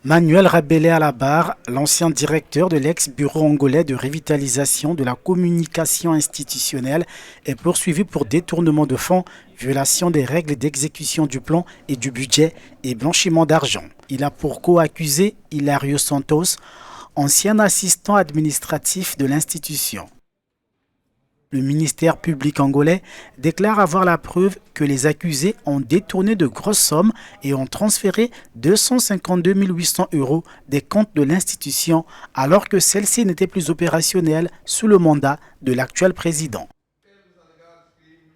Manuel Rabelais à la barre, l'ancien directeur de l'ex-bureau angolais de revitalisation de la communication institutionnelle, est poursuivi pour détournement de fonds, violation des règles d'exécution du plan et du budget et blanchiment d'argent. Il a pour co-accusé Hilario Santos, ancien assistant administratif de l'institution. Le ministère public angolais déclare avoir la preuve que les accusés ont détourné de grosses sommes et ont transféré 252 800 € des comptes de l'institution alors que celle-ci n'était plus opérationnelle sous le mandat de l'actuel président.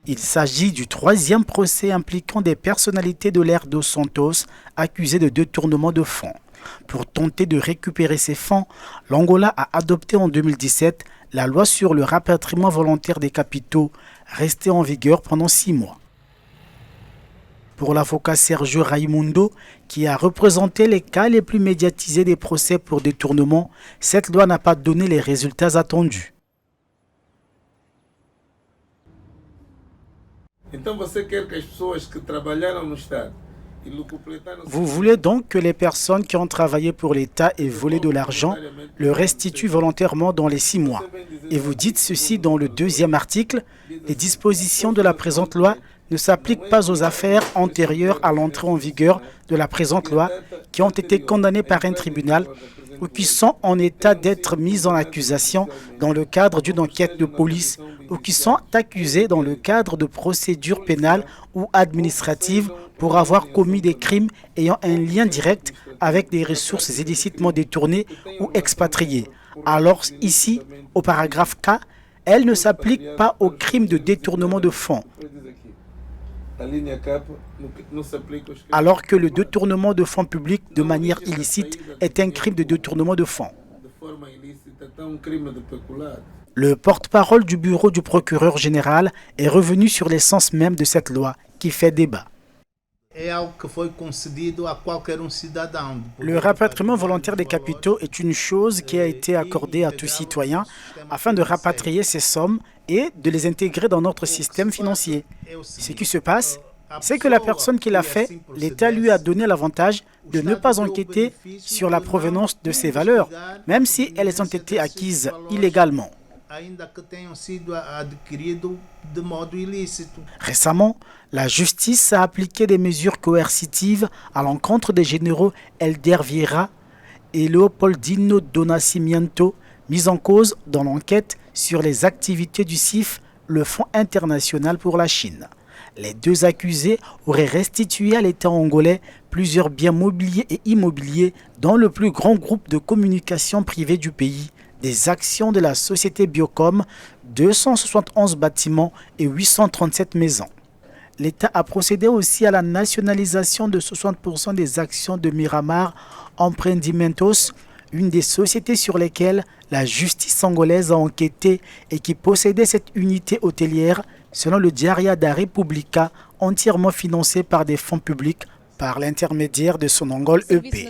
Il s'agit du troisième procès impliquant des personnalités de l'ère dos Santos accusées de détournement de fonds. Pour tenter de récupérer ces fonds, l'Angola a adopté en 2017 la loi sur le rapatriement volontaire des capitaux, restée en vigueur pendant 6 mois. Pour l'avocat Sergio Raimundo, qui a représenté les cas les plus médiatisés des procès pour détournement, cette loi n'a pas donné les résultats attendus. Vous voulez donc que les personnes qui ont travaillé pour l'État et volé de l'argent le restituent volontairement dans les 6 mois. Et vous dites ceci dans le 2e article, les dispositions de la présente loi ne s'appliquent pas aux affaires antérieures à l'entrée en vigueur de la présente loi qui ont été condamnées par un tribunal ou qui sont en état d'être mises en accusation dans le cadre d'une enquête de police ou qui sont accusées dans le cadre de procédures pénales ou administratives pour avoir commis des crimes ayant un lien direct avec des ressources illicitement détournées ou expatriées. Alors ici, au paragraphe K, elle ne s'applique pas au crime de détournement de fonds. Alors que le détournement de fonds publics de manière illicite est un crime de détournement de fonds. Le porte-parole du bureau du procureur général est revenu sur l'essence même de cette loi qui fait débat. Le rapatriement volontaire des capitaux est une chose qui a été accordée à tout citoyen afin de rapatrier ces sommes et de les intégrer dans notre système financier. Ce qui se passe, c'est que la personne qui l'a fait, l'État lui a donné l'avantage de ne pas enquêter sur la provenance de ces valeurs, même si elles ont été acquises illégalement. Récemment, la justice a appliqué des mesures coercitives à l'encontre des généraux Elder Vieira et Leopoldino do Nascimento, mis en cause dans l'enquête sur les activités du CIF, le Fonds international pour la Chine. Les 2 accusés auraient restitué à l'État angolais plusieurs biens mobiliers et immobiliers dans le plus grand groupe de communication privée du pays, des actions de la société Biocom, 271 bâtiments et 837 maisons. L'État a procédé aussi à la nationalisation de 60% des actions de Miramar Empreendimentos, une des sociétés sur lesquelles la justice angolaise a enquêté et qui possédait cette unité hôtelière, selon le Diaria da Repubblica, entièrement financé par des fonds publics par l'intermédiaire de son Sonangol EP.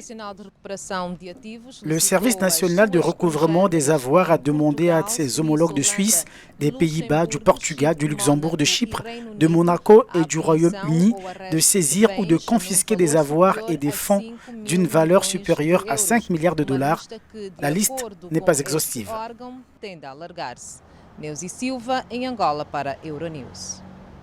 Le Service national de recouvrement des avoirs a demandé à ses homologues de Suisse, des Pays-Bas, du Portugal, du Luxembourg, de Chypre, de Monaco et du Royaume-Uni de saisir ou de confisquer des avoirs et des fonds d'une valeur supérieure à 5 milliards de dollars. La liste n'est pas exhaustive. Neuzi Silva, em Angola para Euronews.